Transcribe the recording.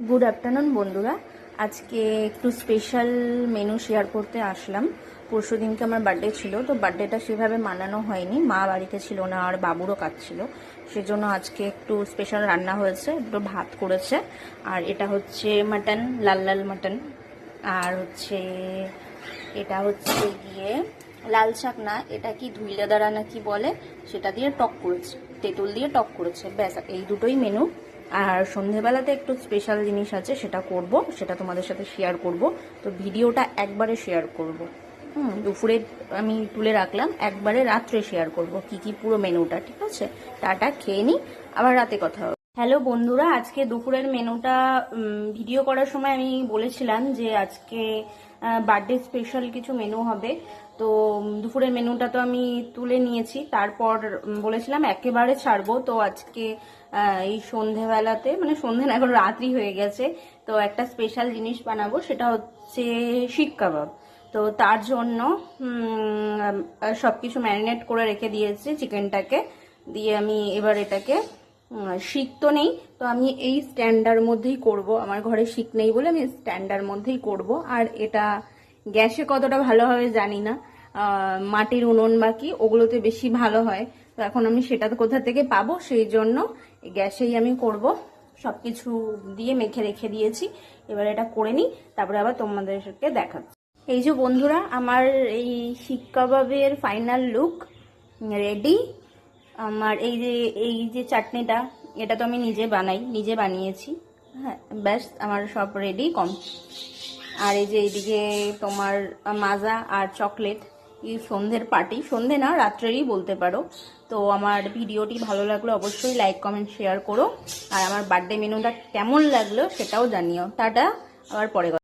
Good afternoon বন্ধুরা। আজকে একটু স্পেশাল মেনু শেয়ার করতে আসলাম। পরশু দিনকে আমার বার্থডে ছিল, তো বার্থডেটা সেভাবে মানানো হয়নি, মা বাড়িতে ছিল না আর বাবুরও কাজ ছিল, সেজন্য আজকে একটু স্পেশাল রান্না হয়েছে। একটু ভাত করেছে, আর এটা হচ্ছে মাটন, লাল লাল মাটন। আর হচ্ছে এটা হচ্ছে গিয়ে লাল শাক না, এটা কি ধুইলা দাঁড়া না কি বলে, সেটা দিয়ে টক করেছে, তেঁতুল দিয়ে টক করেছে, ব্যাস এই দুটোই মেনু। আর সন্ধেবেলাতে একটু স্পেশাল জিনিস আছে, সেটা করব, সেটা তোমাদের সাথে শেয়ার করব। তো ভিডিওটা একবারে শেয়ার করব। দুপুরে আমি তুলে রাখলাম, একবারে রাত্রে শেয়ার করব কি কি পুরো মেনুটা, ঠিক আছে? টাটা, খেয়ে নিই, আবার রাতে কথা হবে। হ্যালো বন্ধুরা, আজকে দুপুরের মেনুটা ভিডিও করার সময় আমি বলেছিলাম যে আজকে বার্থডে স্পেশাল কিছু মেনু হবে। তো দুপুরের মেনুটা তো আমি তুলে নিয়েছি, তারপর বলেছিলাম একেবারে ছাড়বো। তো আজকে এই সন্ধেবেলাতে, মানে সন্ধে না, এখন রাত্রি হয়ে গেছে, তো একটা স্পেশাল জিনিস বানাবো, সেটা হচ্ছে শিক কাবাব। তো তার জন্য সবকিছু ম্যারিনেট করে রেখে দিয়েছি চিকেনটাকে, দিয়ে আমি এবার এটাকে, শিক তো নেই, তো আমি এই স্ট্যান্ডার মধ্যেই করব। আমার ঘরে শিক নেই বলে আমি স্ট্যান্ডার মধ্যেই করব। আর এটা গ্যাসে কতটা ভালো হবে জানি না, মাটির উনুন বাকি ওগুলোতে বেশি ভালো হয়। তো এখন আমি সেটা কোথা থেকে পাবো, সেই জন্য গ্যাসেই আমি করব। সবকিছু দিয়ে মেখে রেখে দিয়েছি, এবার এটা করে নিই, তারপরে আবার তোমাদেরকে দেখাচ্ছি। এই যে বন্ধুরা, আমার এই শিক কাবাবের ফাইনাল লুক রেডি। আমার এই যে চাটনিটা, এটা তো আমি নিজে বানিয়েছি। হ্যাঁ, ব্যাস আমার সব রেডি কম। আর এই যে এইদিকে তোমার মাজা আর চকলেট, এই সন্ধ্যের পার্টি, সন্ধে না রাত্রেরই বলতে পারো। তো আমার ভিডিওটি ভালো লাগলো অবশ্যই লাইক কমেন্ট শেয়ার করো, আর আমার বার্থডে মেনুটা কেমন লাগলো সেটাও জানিও। টাটা, আবার পরে কথা।